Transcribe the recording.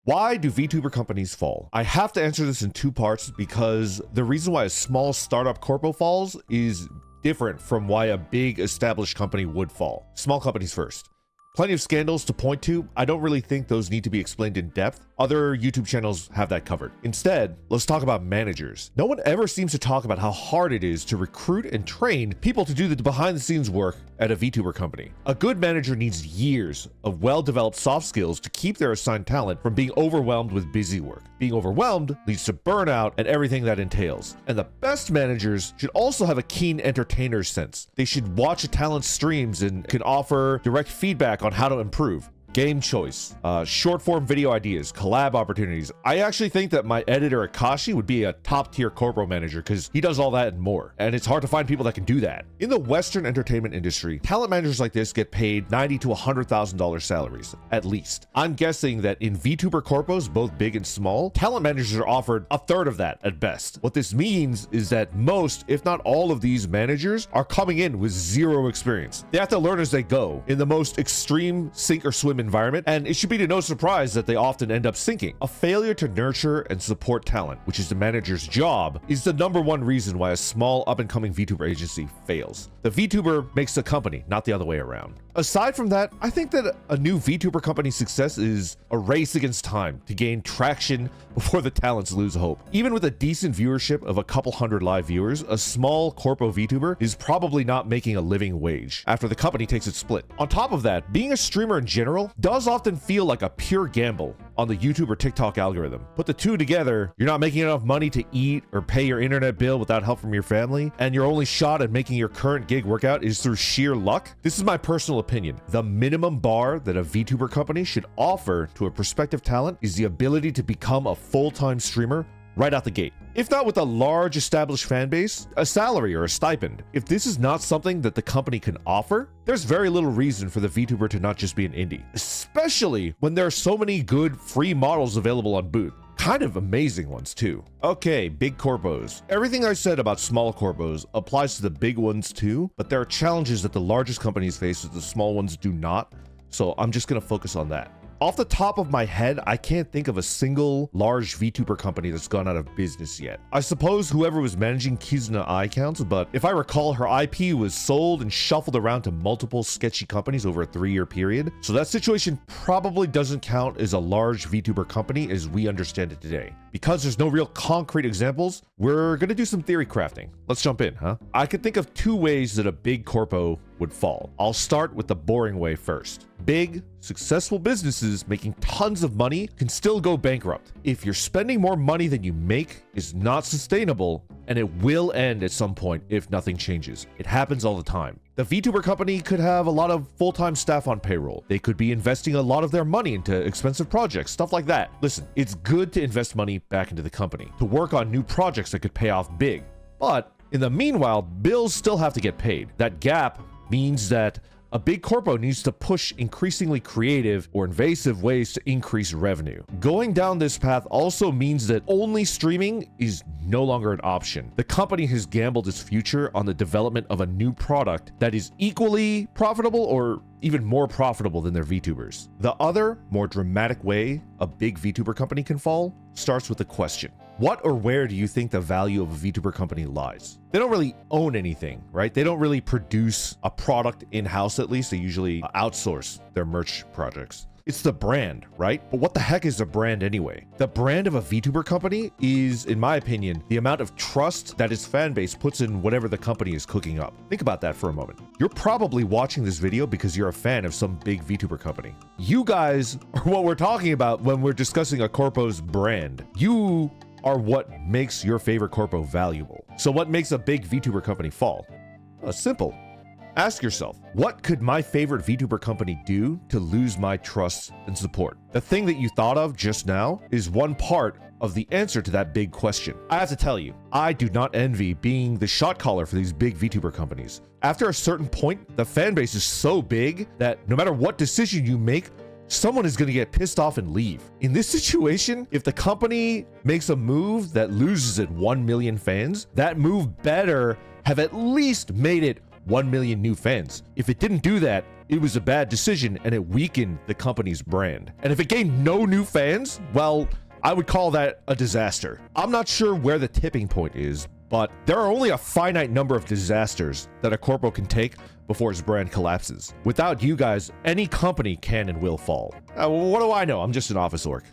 Why do VTuber companies fall? I have to answer this in two parts because the reason why a small startup corpo falls is different from why a big established company would fall. Small companies first. Plenty of scandals to point to. I don't really think those need to be explained in depth. Other YouTube channels have that covered. Instead, let's talk about managers. No one ever seems to talk about how hard it is to recruit and train people to do the behind the scenes work at a VTuber company. A good manager needs years of well-developed soft skills to keep their assigned talent from being overwhelmed with busy work. Being overwhelmed leads to burnout and everything that entails. And the best managers should also have a keen entertainer's sense. They should watch a talent's streams and can offer direct feedback on how to improve. Game choice, short form video ideas, collab opportunities. I actually think that my editor Akashi would be a top tier corporate manager because he does all that and more. And it's hard to find people that can do that. In the Western entertainment industry, talent managers like this get paid $90,000 to $100,000 salaries, at least. I'm guessing that in Vtuber Corpos, both big and small, talent managers are offered a third of that at best. What this means is that most, if not all of these managers are coming in with zero experience. They have to learn as they go in the most extreme sink or swim environment, and it should be to no surprise that they often end up sinking. A failure to nurture and support talent, which is the manager's job, is the #1 reason why a small up-and-coming VTuber agency fails. The VTuber makes the company, not the other way around. Aside from that, I think that a new VTuber company's success is a race against time to gain traction before the talents lose hope. Even with a decent viewership of a couple hundred live viewers, a small corpo VTuber is probably not making a living wage after the company takes its split. On top of that, being a streamer in general does often feel like a pure gamble on the YouTube or TikTok algorithm. Put the two together, you're not making enough money to eat or pay your internet bill without help from your family, and your only shot at making your current gig workout is through sheer luck. This is my personal opinion. The minimum bar that a VTuber company should offer to a prospective talent is the ability to become a full-time streamer right out the gate. If not with a large established fan base, a salary or a stipend. If this is not something that the company can offer, there's very little reason for the VTuber to not just be an indie, especially when there are so many good free models available on Boot. Kind of amazing ones too. Okay, big corpos. Everything I said about small corpos applies to the big ones too, but there are challenges that the largest companies face that the small ones do not, so I'm just gonna focus on that. Off the top of my head, I can't think of a single large VTuber company that's gone out of business yet. I suppose whoever was managing Kizuna eye counts, but if I recall, her IP was sold and shuffled around to multiple sketchy companies over a 3-year period. So that situation probably doesn't count as a large VTuber company as we understand it today. Because there's no real concrete examples, we're gonna do some theory crafting. Let's jump in, huh? I could think of 2 ways that a big corpo would fall. I'll start with the boring way first. Big, successful businesses making tons of money can still go bankrupt. If you're spending more money than you make, it's not sustainable, and it will end at some point if nothing changes. It happens all the time. The VTuber company could have a lot of full-time staff on payroll. They could be investing a lot of their money into expensive projects, stuff like that. Listen, it's good to invest money back into the company, to work on new projects that could pay off big. But in the meanwhile, bills still have to get paid. That gap means that a big corpo needs to push increasingly creative or invasive ways to increase revenue. Going down this path also means that only streaming is no longer an option. The company has gambled its future on the development of a new product that is equally profitable or even more profitable than their VTubers. The other, more dramatic way a big VTuber company can fall starts with a question. What or where do you think the value of a VTuber company lies? They don't really own anything, right? They don't really produce a product in-house, at least. They usually outsource their merch projects. It's the brand, right? But what the heck is a brand anyway? The brand of a VTuber company is, in my opinion, the amount of trust that its fan base puts in whatever the company is cooking up. Think about that for a moment. You're probably watching this video because you're a fan of some big VTuber company. You guys are what we're talking about when we're discussing a corpo's brand. You are what makes your favorite corpo valuable. So what makes a big VTuber company fall? Simple. Ask yourself, what could my favorite VTuber company do to lose my trust and support? The thing that you thought of just now is one part of the answer to that big question. I have to tell you, I do not envy being the shot caller for these big VTuber companies. After a certain point, the fan base is so big that no matter what decision you make, someone is going to get pissed off and leave. In this situation, if the company makes a move that loses it 1 million fans, that move better have at least made it 1 million new fans. If it didn't do that, it was a bad decision and it weakened the company's brand. And if it gained no new fans, well, I would call that a disaster. I'm not sure where the tipping point is, but there are only a finite number of disasters that a corpo can take before its brand collapses. Without you guys, any company can and will fall. What do I know? I'm just an office orc.